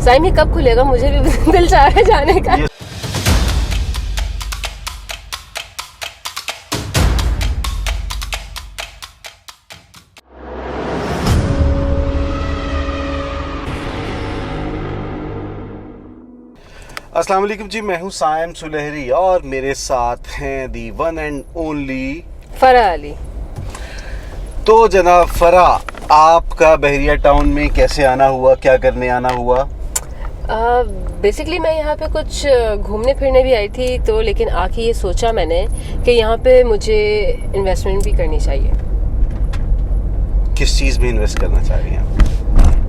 साइम ये कब खुलेगा? मुझे भी दिल चाह रहा है जाने का। अस्सलाम वालेकुम जी, मैं हूँ साइम सुलहरी और मेरे साथ हैं दी वन एंड ओनली फरा अली। तो जनाब फरा, आपका बहरिया टाउन में कैसे आना हुआ, क्या करने आना हुआ? बेसिकली मैं यहाँ पे कुछ घूमने फिरने भी आई थी, तो लेकिन आके ये सोचा मैंने कि यहाँ पे मुझे इन्वेस्टमेंट भी करनी चाहिए। किस चीज़ में इन्वेस्ट करना चाह रही हैं आप?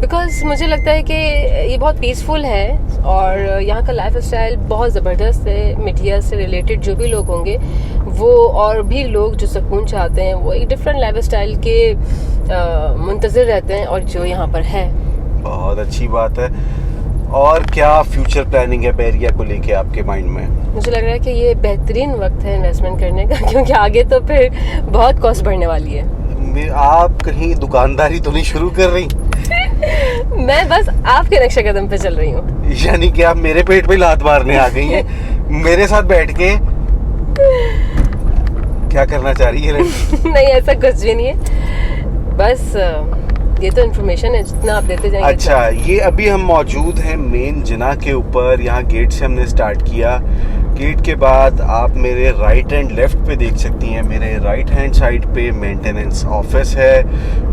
बिकॉज मुझे लगता है कि ये बहुत पीसफुल है और यहाँ का लाइफ स्टाइल बहुत ज़बरदस्त है। मीडिया से रिलेटेड जो भी लोग होंगे वो, और भी लोग जो सुकून चाहते हैं, वो एक डिफरेंट लाइफ स्टाइल के मुंतज़िर रहते हैं, और जो यहाँ पर है। बहुत अच्छी बात है। और क्या फ्यूचर प्लानिंग है बहरिया को लेके आपके माइंड में? मुझे लग रहा है कि ये बेहतरीन वक्त है इन्वेस्टमेंट करने का, क्योंकि आगे तो फिर बहुत कॉस्ट बढ़ने वाली है। आप कहीं दुकानदारी तो नहीं शुरू कर रही? मैं बस आपके नक्शे कदम पे चल रही हूँ। यानी कि आप मेरे पेट पे लात मारने आ गई हैं मेरे साथ बैठ के। क्या करना चाह रही है लड़की? नहीं, ऐसा कुछ भी नहीं है, बस ये तो इन्फॉर्मेशन है, जितना आप देते जाएंगे। अच्छा, ये अभी हम मौजूद हैं मेन जिना के ऊपर। यहाँ गेट से हमने स्टार्ट किया। गेट के बाद आप मेरे राइट एंड लेफ्ट पे देख सकती हैं। मेरे राइट हैंड साइड पे मेंटेनेंस ऑफिस है,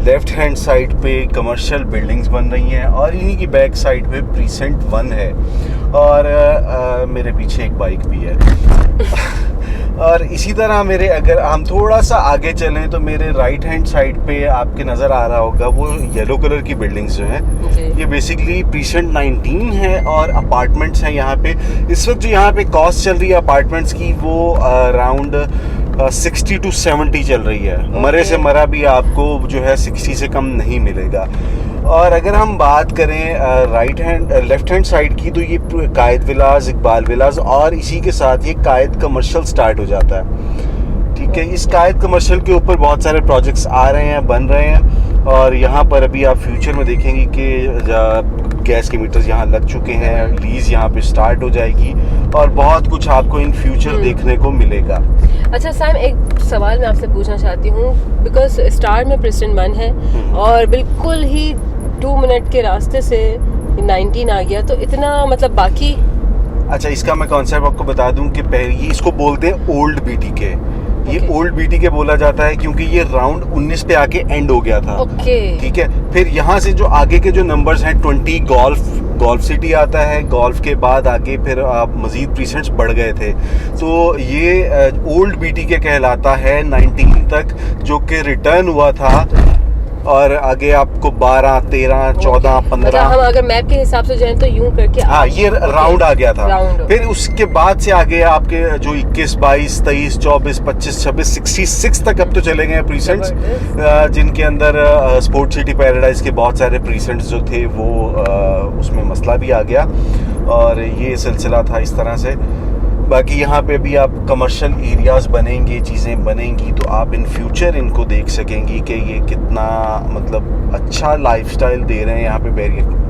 लेफ्ट हैंड साइड पे कमर्शियल बिल्डिंग्स बन रही हैं, और इन्हीं की बैक साइड पे प्रीसेंट 1 है, और मेरे पीछे एक बाइक भी है। और इसी तरह मेरे, अगर हम थोड़ा सा आगे चलें तो मेरे राइट हैंड साइड पे आपके नज़र आ रहा होगा वो येलो कलर की बिल्डिंग्स जो हैं, ये बेसिकली प्रीसेंट 19 है और अपार्टमेंट्स हैं यहाँ पे। इस वक्त जो यहाँ पे कॉस्ट चल रही है अपार्टमेंट्स की, वो अराउंड 60 to 70 चल रही है। मरे से मरा भी आपको जो है 60 से कम नहीं मिलेगा। और अगर हम बात करें लेफ्ट हैंड साइड की, तो ये कायद विलास, इकबाल विलास, और इसी के साथ ये कायद कमर्शियल स्टार्ट हो जाता है। ठीक है, इस कायद कमर्शियल के ऊपर बहुत सारे प्रोजेक्ट्स आ रहे हैं, बन रहे हैं, और यहाँ पर अभी आप फ्यूचर में देखेंगे कि गैस के मीटर्स यहाँ लग चुके हैं, लीज यहाँ पे स्टार्ट हो जाएगी, और बहुत कुछ आपको इन फ्यूचर देखने को मिलेगा। अच्छा सैम, एक सवाल मैं आपसे पूछना चाहती हूँ, बिकॉज स्टार में प्रेसिडेंट 1 है और बिल्कुल ही 2 मिनट के रास्ते से 19 आ गया, तो इतना मतलब बाकी। अच्छा, इसका मैं कॉन्सेप्ट आपको बता दूं कि ये इसको बोलते हैं ओल्ड BTK। ये ओल्ड BTK बोला जाता है क्योंकि ये राउंड 19 पे आके एंड हो गया था। ठीक है, फिर यहाँ से जो आगे के जो नंबर्स हैं 20 गोल्फ सिटी आता है, गोल्फ के बाद आगे फिर आप मजीद प्रीसेंट्स बढ़ गए थे, तो ये ओल्ड BTK कहलाता है 19 तक, जो कि रिटर्न हुआ था, और आगे आपको 12, 13, 14, 15, हम अगर मैप के हिसाब से जाएं तो यूं करके, हाँ, ये राउंड आ गया था। फिर हो। उसके बाद से आगे आपके जो 21, 22, 23, 24, 25, 26, 66 तक अब तो चले गए प्रीसेंट्स, जिनके अंदर स्पोर्ट सिटी पैराडाइज के बहुत सारे प्रीसेंट्स जो थे वो उसमें मसला भी आ गया, और ये सिलसिला था इस तरह से। बाकी यहाँ पे भी आप कमर्शियल एरियाज बनेंगे, चीज़ें बनेंगी, तो आप इन फ्यूचर इनको देख सकेंगी कि ये कितना मतलब अच्छा लाइफस्टाइल दे रहे हैं यहाँ पे बहरिया,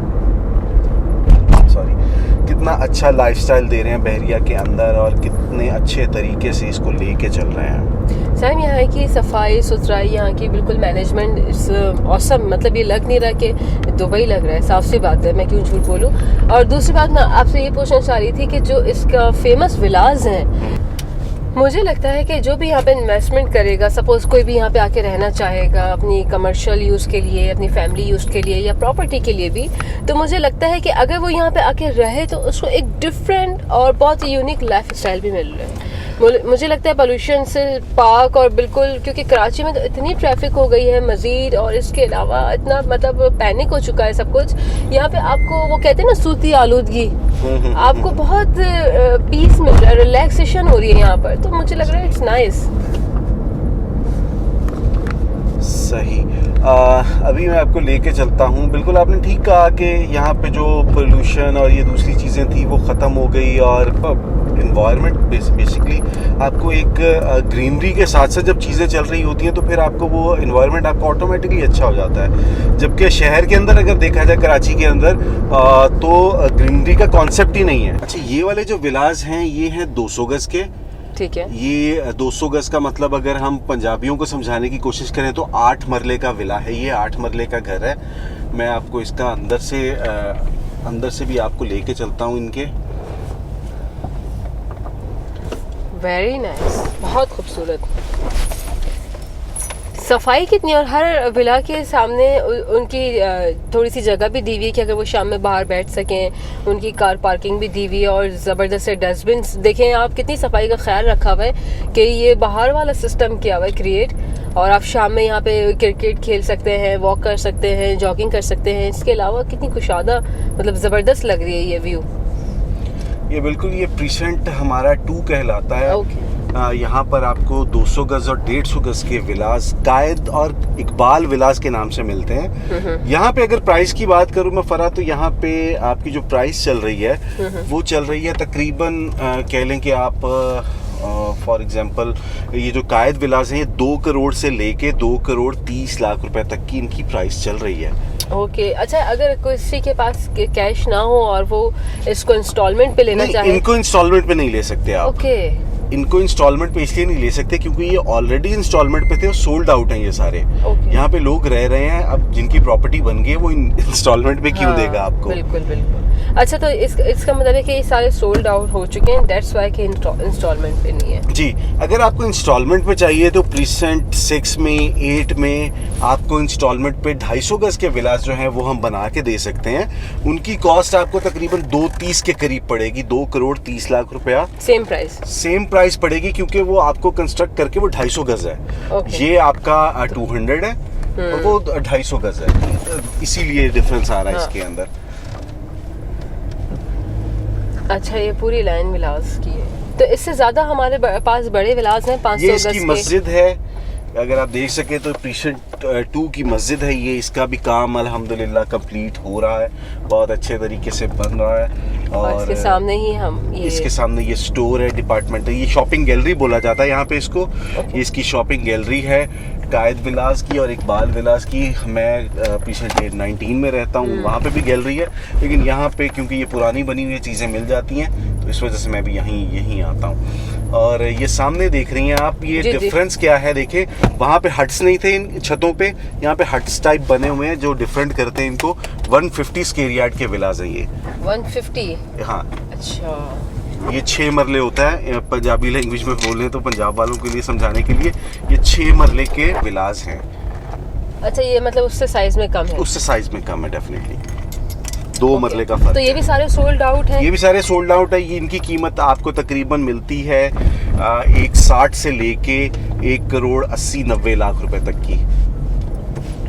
कितना अच्छा लाइफस्टाइल दे रहे हैं बहरिया के अंदर, और कितने अच्छे तरीके से इसको लेके चल रहे हैं। सैम, यहाँ की सफाई सुथराई, यहाँ की बिल्कुल मैनेजमेंट इस औसम, मतलब ये लग नहीं रहा कि दुबई लग रहा है, साफ सी बात है, मैं क्यों झूठ बोलूँ। और दूसरी बात मैं आपसे ये पूछना चाह रही थी कि जो इसका फेमस विलाज हैं, मुझे लगता है कि जो भी यहाँ पे इन्वेस्टमेंट करेगा, सपोज कोई भी यहाँ पे आके रहना चाहेगा अपनी कमर्शियल यूज़ के लिए, अपनी फैमिली यूज़ के लिए, या प्रॉपर्टी के लिए भी, तो मुझे लगता है कि अगर वो यहाँ पे आके रहे तो उसको एक डिफरेंट और बहुत ही यूनिक लाइफ स्टाइल भी मिल रहा है। मुझे लगता है पोल्यूशन से पाक, और बिल्कुल, क्योंकि कराची में तो इतनी ट्रैफिक हो गई है मजीद, और इसके अलावा इतना मतलब पैनिक हो चुका है सब कुछ। यहाँ पे आपको वो कहते हैं ना, सूती आलूदगी, आपको बहुत पीस मिल रहा है, रिलैक्सेशन हो रही है यहाँ पर, तो मुझे लग रहा है इट्स नाइस। सही। अभी मैं आपको लेके चलता हूँ। बिल्कुल आपने ठीक कहा कि यहाँ पे जो पोल्यूशन और ये दूसरी चीज़ें थी वो ख़त्म हो गई, और इन्वायरमेंट बेसिकली आपको एक ग्रीनरी के साथ साथ जब चीज़ें चल रही होती हैं तो फिर आपको वो इन्वायरमेंट आपका ऑटोमेटिकली अच्छा हो जाता है। जबकि शहर के अंदर अगर देखा जाए, कराची के अंदर, तो ग्रीनरी का कॉन्सेप्ट ही नहीं है। अच्छा, ये वाले जो विलाज हैं ये हैं 200 गज के। ठीक है। ये 200 गज का मतलब अगर हम पंजाबियों को समझाने की कोशिश करें तो 8 मरले का विला है ये, 8 मरले का घर है। मैं आपको इसका अंदर से भी आपको लेके चलता हूँ इनके। वेरी नाइस, बहुत खूबसूरत। सफाई कितनी, और हर विला के सामने उनकी थोड़ी सी जगह भी दी हुई है कि अगर वो शाम में बाहर बैठ सकें। उनकी कार पार्किंग भी दी हुई है, और ज़बरदस्त से डस्टबिन देखें आप, कितनी सफाई का ख्याल रखा हुआ है कि ये बाहर वाला सिस्टम किया हुआ है क्रिएट। और आप शाम में यहाँ पे क्रिकेट खेल सकते हैं, वॉक कर सकते हैं, जॉगिंग कर सकते हैं। इसके अलावा कितनी कुशादा, मतलब ज़बरदस्त लग रही है ये व्यू। ये बिल्कुल ये प्रीसेंट हमारा 2 कहलाता है। ओके। यहाँ पर आपको 200 गज और 150 गज के विलास कायद और इकबाल विलास के नाम से मिलते हैं। यहाँ पे अगर प्राइस की बात करूँ मैं फरा, तो यहाँ पे आपकी जो प्राइस चल रही है वो चल रही है तकरीबन कह लें कि आप फॉर एग्जांपल ये जो कायद विलास हैं ये 2 करोड़ से लेके 2 करोड़ 30 लाख रुपए तक की इनकी प्राइस चल रही है। ओके। अच्छा, अगर किसी के पास कैश ना हो और वो इसको इंस्टॉलमेंट पे लेना चाहे? इनको इंस्टॉलमेंट पे नहीं ले सकते आप। ओके। इनको इंस्टॉलमेंट पे इसलिए नहीं ले सकते क्योंकि ये ऑलरेडी इंस्टॉलमेंट पे थे और सोल्ड आउट हैं ये सारे। यहाँ पे लोग रह रहे हैं, अब जिनकी प्रॉपर्टी बन गई है वो इंस्टॉलमेंट पे क्यों देगा आपको? बिल्कुल बिल्कुल। अच्छा, तो इसका मतलब है कि ये सारे सोल्ड आउट हो चुके हैं, दैट्स व्हाई कि इंस्टॉलमेंट पे नहीं है। जी, अगर आपको इंस्टॉलमेंट पे चाहिए तो प्रीसेंट 6 में 8 में आपको इंस्टॉलमेंट पे 250 गज के विलास जो हैं वो हम बना के दे सकते हैं। उनकी कॉस्ट आपको तकरीबन 230 के करीब पड़ेगी, 2 करोड़ 30 लाख रुपया। सेम प्राइस पड़ेगी क्योंकि वो आपको कंस्ट्रक्ट करके वो 250 गज है। ये आपका 200 है और वो 250 गज है, इसीलिए डिफरेंस आ रहा है इसके अंदर। अच्छा, ये पूरी लाइन विलास की है, तो इससे ज्यादा हमारे पास बड़े विलास हैं 500 ये गज इसकी के। मस्जिद है, अगर आप देख सके तो प्रीसेंट 2 की मस्जिद है ये। इसका भी काम अल्हम्दुलिल्लाह कंप्लीट हो रहा है, बहुत अच्छे तरीके से बन रहा है। और इसके सामने ही इसके सामने ये स्टोर है, डिपार्टमेंट है, ये शॉपिंग गैलरी बोला जाता है यहाँ पे इसको। ये इसकी शॉपिंग गैलरी है कायद विलास की और इकबाल विलास की। मैं पीछे 19 में रहता हूँ, वहाँ पे भी गैलरी है, लेकिन यहाँ पे क्योंकि ये पुरानी बनी हुई चीज़ें मिल जाती हैं तो इस वजह से मैं भी यहीं आता हूँ। और ये सामने देख रही हैं आप, ये डिफरेंस क्या है देखें, वहाँ पे हट्स नहीं थे इन छतों पे, यहाँ पे हट्स टाइप बने हुए हैं जो डिफरेंट करते हैं इनको। 150 स्क्वायर यार्ड के विलास है ये। 150? हाँ। अच्छा। ये 6 मरले होता है, पंजाबी लैंग्वेज में बोल रहे हैं तो पंजाब वालों के लिए समझाने के लिए, ये 6 मरले के विलास हैं। अच्छा, ये मतलब उससे साइज में कम है? उससे साइज में कम है डेफिनेटली, 2 मरले का फर्क। तो ये भी सारे सोल्ड आउट है? ये भी सारे सोल्ड आउट है। ये इनकी कीमत आपको तकरीबन मिलती है 160 से लेके 1 करोड़ 80-90 लाख रुपए तक की।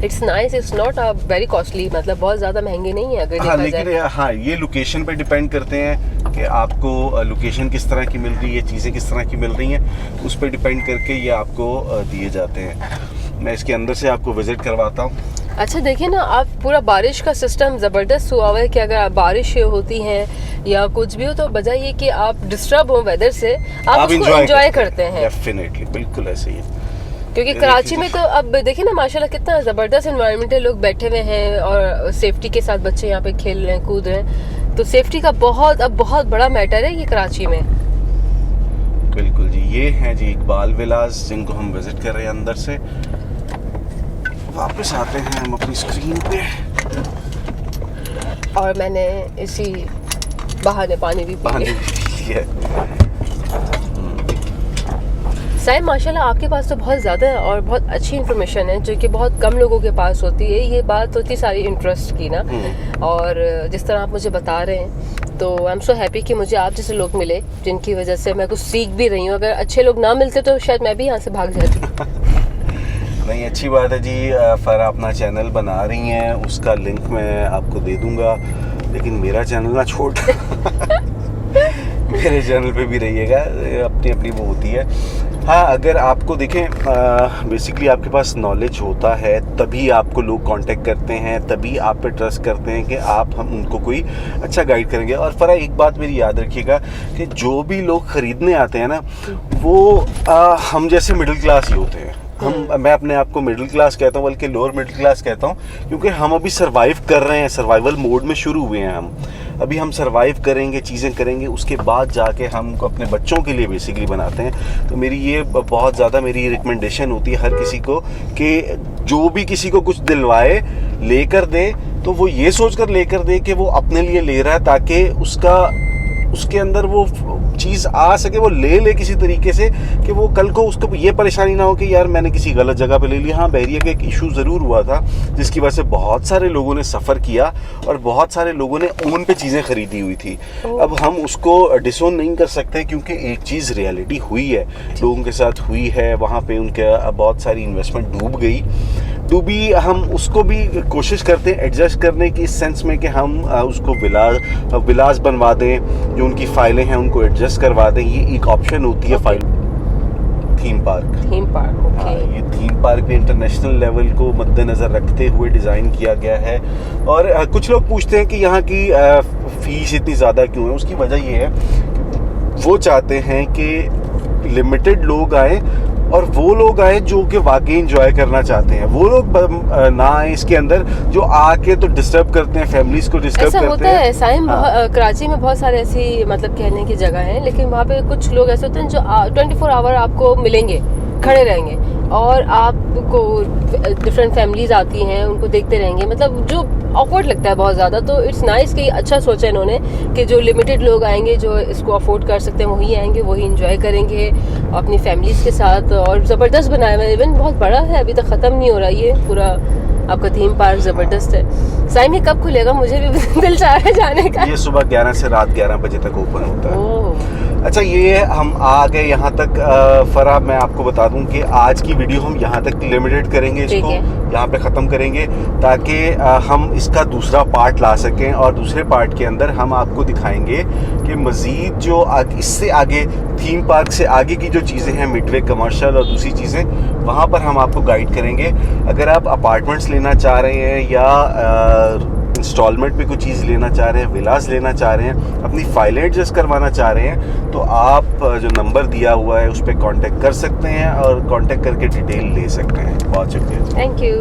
It's nice, it's not very costly, मतलब बहुत ज्यादा महंगे नहीं है अगर देखा जाए। लेकिन हाँ, ये लोकेशन पे डिपेंड करते हैं कि आपको लोकेशन किस तरह की मिल रही है, चीज़ें किस तरह की मिल रही हैं, उस पर डिपेंड करके ये आपको दिए जाते हैं। मैं इसके अंदर से आपको विजिट करवाता हूँ। अच्छा, देखिए ना आप, पूरा बारिश का सिस्टम ज़बरदस्त हुआ हुआ है कि अगर बारिश होती है या कुछ भी हो तो बजाय ये कि आप डिस्टर्ब हो वेदर से, आप उसको एंजॉय करते हैं। डेफिनेटली, बिल्कुल ऐसे ही है। क्योंकि कराची में तो अब देखिए ना माशाल्लाह कितना ज़बरदस्त एनवायरनमेंट है, लोग बैठे हुए हैं और सेफ्टी के साथ बच्चे यहाँ पे खेल रहे हैं, कूद रहे हैं, तो सेफ्टी का बहुत बड़ा मैटर है ये कराची में। बिल्कुल जी, ये हैं जी इकबाल विलास जिनको हम विजिट कर रहे हैं अंदर से। वापस आते हैं हम अपनी स्क्रीन पे, और मैंने इसी बहाने पानी भी पी लिया। साहिब माशाल्लाह आपके पास तो बहुत ज़्यादा और बहुत अच्छी इन्फॉर्मेशन है जो कि बहुत कम लोगों के पास होती है। ये बात होती सारी इंटरेस्ट की ना, और जिस तरह आप मुझे बता रहे हैं तो आई एम सो हैप्पी कि मुझे आप जैसे लोग मिले जिनकी वजह से मैं कुछ सीख भी रही हूँ। अगर अच्छे लोग ना मिलते तो शायद मैं भी यहाँ से भाग जाती। नहीं, अच्छी बात है जी। फरा अपना चैनल बना रही हैं, उसका लिंक मैं आपको दे दूंगा, लेकिन मेरा चैनल ना छोड़ मेरे चैनल पे भी रहिएगा, अपनी वो होती है। हाँ, अगर आपको देखें बेसिकली आपके पास नॉलेज होता है तभी आपको लोग कांटेक्ट करते हैं, तभी आप पे ट्रस्ट करते हैं कि हम उनको कोई अच्छा गाइड करेंगे। और फरा एक बात मेरी याद रखिएगा कि जो भी लोग ख़रीदने आते हैं ना, वो हम जैसे मिडिल क्लास ही होते हैं। मैं अपने आप को मिडिल क्लास कहता हूँ, बल्कि लोअर मिडिल क्लास कहता हूँ, क्योंकि हम अभी सर्वाइव कर रहे हैं, सर्वाइवल मोड में शुरू हुए हैं हम। अभी हम सर्वाइव करेंगे, चीज़ें करेंगे, उसके बाद जाके हम अपने बच्चों के लिए बेसिकली बनाते हैं। तो मेरी ये बहुत ज़्यादा मेरी रिकमेंडेशन होती है हर किसी को कि जो भी किसी को कुछ दिलवाए, लेकर दे तो वो ये सोच कर लेकर दे कि वो अपने लिए ले रहा है, ताकि उसके अंदर वो चीज़ आ सके, वो ले किसी तरीके से कि वो कल को उसको ये परेशानी ना हो कि यार मैंने किसी गलत जगह पे ले लिया। हाँ, बहरिया का एक इशू ज़रूर हुआ था जिसकी वजह से बहुत सारे लोगों ने सफ़र किया और बहुत सारे लोगों ने ओन पे चीज़ें ख़रीदी हुई थी। अब हम उसको डिसोन नहीं कर सकते क्योंकि एक चीज़ रियलिटी हुई है, लोगों के साथ हुई है, वहाँ पे उनके बहुत सारी इन्वेस्टमेंट डूबी। हम उसको भी कोशिश करते हैं एडजस्ट करने की, इस सेंस में कि हम उसको विलास बनवा दें, जो उनकी फाइलें हैं उनको एडजस्ट करवा दें। ये एक ऑप्शन होती है फाइल। Theme park, okay. ये थीम पार्क भी इंटरनेशनल लेवल को मद्देनज़र रखते हुए डिज़ाइन किया गया है। और कुछ लोग पूछते हैं कि यहाँ की फ़ीस इतनी ज़्यादा क्यों है। उसकी वजह ये है, वो चाहते हैं कि लिमिटेड लोग आए और वो लोग आए जो कि वाकई एंजॉय करना चाहते हैं। वो लोग ना आए इसके अंदर जो आके तो डिस्टर्ब करते हैं, फैमिलीज को डिस्टर्ब करते हैं। ऐसा होता है साइम, कराची में बहुत सारे ऐसी मतलब कहने की जगह है, लेकिन वहाँ पे कुछ लोग ऐसे होते हैं जो 24 आवर आपको मिलेंगे, खड़े रहेंगे और आपको डिफरेंट फैमिलीज आती हैं, उनको देखते रहेंगे, मतलब जो ऑकवर्ड लगता है बहुत ज़्यादा। तो इट्स नाइस कि अच्छा सोचा इन्होंने कि जो लिमिटेड लोग आएंगे, जो इसको अफोर्ड कर सकते हैं, वही आएंगे, वही इंजॉय करेंगे अपनी फैमिलीज के साथ। और ज़बरदस्त बनाया हुआ है, इवन बहुत बड़ा है, अभी तक ख़त्म नहीं हो रहा ये पूरा आपका थीम पार्क, ज़बरदस्त है। साइम, ये कब खुलेगा? मुझे भी दिल चाह रहा है जाने का। ये सुबह 11 से रात 11 बजे तक ओपन होता है। अच्छा, ये हम आ गए यहाँ तक। फराह, मैं आपको बता दूं कि आज की वीडियो हम यहाँ तक लिमिटेड करेंगे, इसको यहाँ पे ख़त्म करेंगे ताकि हम इसका दूसरा पार्ट ला सकें। और दूसरे पार्ट के अंदर हम आपको दिखाएंगे कि मज़ीद जो इससे आगे थीम पार्क से आगे की जो चीज़ें हैं, मिडवे कमर्शियल और दूसरी चीज़ें, वहाँ पर हम आपको गाइड करेंगे। अगर आप अपार्टमेंट्स लेना चाह रहे हैं या इंस्टॉलमेंट पे कोई चीज़ लेना चाह रहे हैं, विलास लेना चाह रहे हैं, अपनी फाइलें एडजस्ट करवाना चाह रहे हैं, तो आप जो नंबर दिया हुआ है उस पर कांटेक्ट कर सकते हैं और कांटेक्ट करके डिटेल ले सकते हैं। बहुत शुक्रिया, थैंक यू।